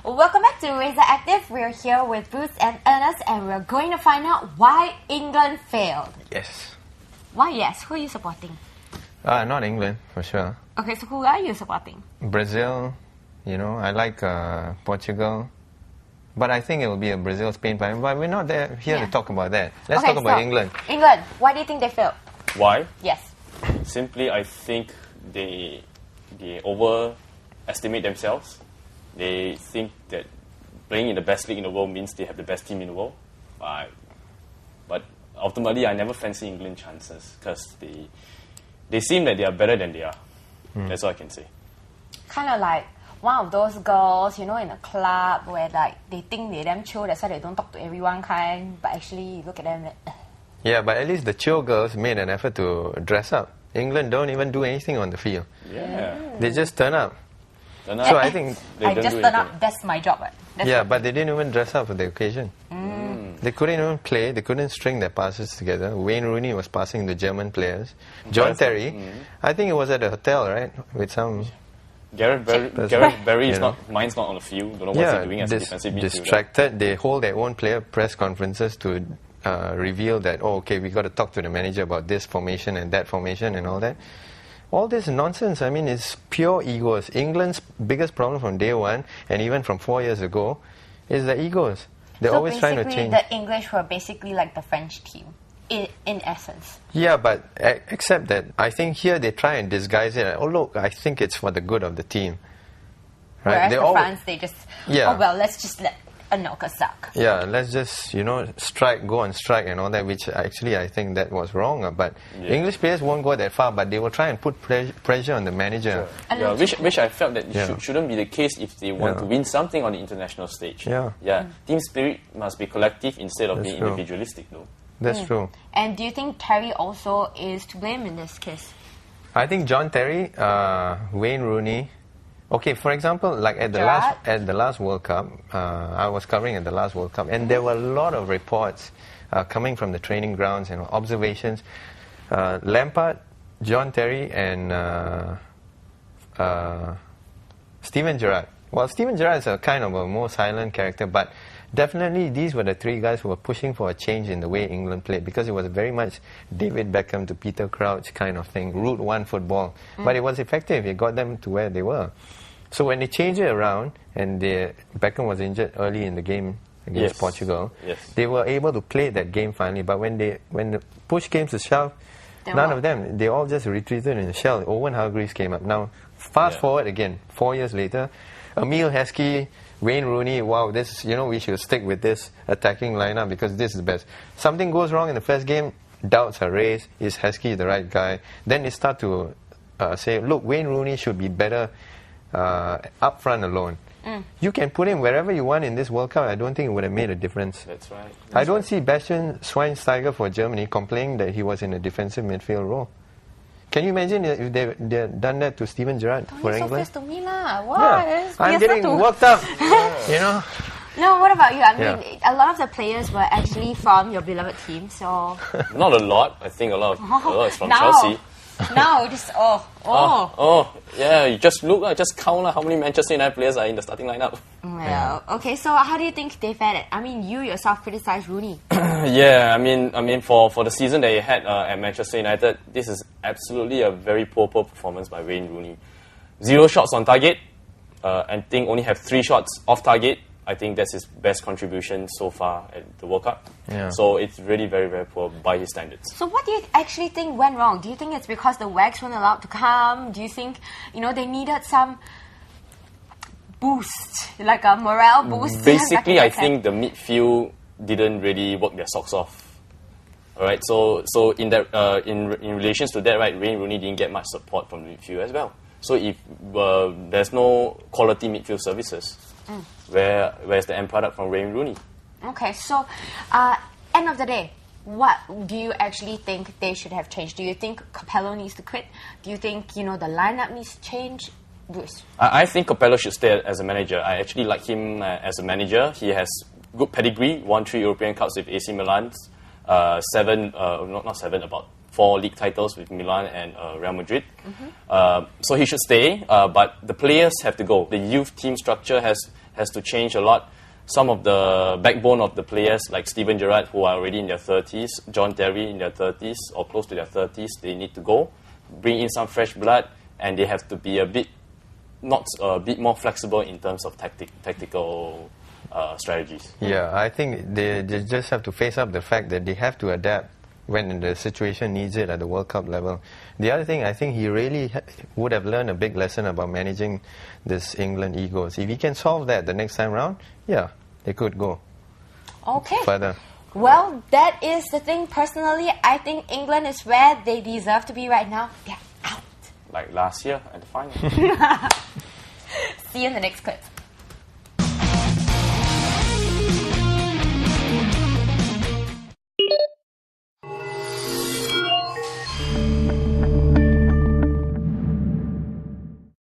Welcome back to RazorActive. We're here with Bruce and Ernest, and we're going to find out why England failed. Yes. Why yes? Who are you supporting? Not England, for sure. Okay, so who are you supporting? Brazil, I like Portugal. But I think it will be a Brazil-Spain final. But we're not there here to talk about that. Let's talk about England. England, why do you think they failed? Why? Yes. Simply, I think they overestimate themselves. They think that playing in the best league in the world means they have the best team in the world. But ultimately, I never fancy England chances because they seem that they are better than they are. That's all I can say. Kind of like one of those girls, in a club where they think they're damn chill, that's why they don't talk to everyone kind, but actually you look at them Yeah, but at least the chill girls made an effort to dress up. England don't even do anything on the field. Yeah. They just turn up. So I think I just turn up, that's my job. Right? But they didn't even dress up for the occasion. They couldn't even play, they couldn't string their passes together. Wayne Rooney was passing the German players. John Terry, I think it was at a hotel, right? With some... Gareth Barry is mine's not on the field. Don't know what's he doing as a defensive midfielder. Distracted. They hold their own player press conferences to reveal that, we got to talk to the manager about this formation and that formation and all that. All this nonsense, I mean, it's pure egos. England's biggest problem from day one, and even from 4 years ago, is the egos. They're always trying to change. The English were basically like the French team, in essence. Yeah, but except that I think here they try and disguise it. Oh, look, I think it's for the good of the team. Right? Whereas France, they just, let's just let Anoka suck. Yeah, let's just, go on strike and all that, which actually I think that was wrong. But English players won't go that far, but they will try and put pressure on the manager. Sure. Yeah, which I felt that shouldn't be the case if they want to win something on the international stage. Team spirit must be collective instead of being individualistic, though. That's true. And do you think Terry also is to blame in this case? I think John Terry, Wayne Rooney. Okay, for example, like at the last World Cup, I was covering at the last World Cup, and there were a lot of reports coming from the training grounds and observations. Lampard, John Terry, and Steven Gerrard. Well, Steven Gerrard is a kind of a more silent character, but definitely these were the three guys who were pushing for a change in the way England played, because it was very much David Beckham to Peter Crouch kind of thing, Route 1 football. But it was effective. It got them to where they were. So when they changed it around, and Beckham was injured early in the game against Portugal, they were able to play that game finally. But when the push came to shove, none of them, they all just retreated in a shell. Owen Hargreaves came up. Now, fast forward again, 4 years later, Emile Heskey, Wayne Rooney, this, we should stick with this attacking lineup because this is the best. Something goes wrong in the first game, doubts are raised, is Heskey the right guy? Then they start to say, look, Wayne Rooney should be better up front alone. You can put him wherever you want in this World Cup. I don't think it would have made a difference. That's right. I don't see Bastian Schweinsteiger for Germany complaining that he was in a defensive midfield role. Can you imagine if they done that to Steven Gerrard for England? So to me lah. What? I'm getting worked up. No, what about you? I mean, a lot of the players were actually from your beloved team, so... Not a lot. I think a lot is from Chelsea. No, just you just look, just count how many Manchester United players are in the starting lineup. Well, okay, so how do you think they fared it? I mean, you yourself criticized Rooney. I mean, for the season that he had at Manchester United, this is absolutely a very poor performance by Wayne Rooney. 0 shots on target, and think only have 3 shots off target. I think that's his best contribution so far at the World Cup. So it's really very, very poor by his standards. So what do you actually think went wrong? Do you think it's because the Wags weren't allowed to come? Do you think, they needed some boost, like a morale boost? Basically, I think the midfield didn't really work their socks off. All right, so in that in relations to that, right, Wayne Rooney didn't get much support from the midfield as well. So if there's no quality midfield services, where's the end product from Wayne Rooney? Okay, so end of the day, what do you actually think they should have changed? Do you think Capello needs to quit? Do you think the lineup needs to change? Bruce? I think Capello should stay as a manager. I actually like him as a manager. He has good pedigree, won 3 European Cups with AC Milan, about 4 league titles with Milan and Real Madrid. So he should stay, but the players have to go. The youth team structure has has to change a lot. Some of the backbone of the players, like Steven Gerrard, who are already in their 30s, John Terry in their 30s or close to their 30s, they need to go, bring in some fresh blood, and they have to be a bit more flexible in terms of tactical strategies. Yeah, I think they just have to face up the fact that they have to adapt when the situation needs it at the World Cup level. The other thing, I think he really would have learned a big lesson about managing this England egos. If he can solve that the next time round, yeah, they could go further. Well, that is the thing. Personally, I think England is where they deserve to be right now. They're out. Like last year at the final. See you in the next clip.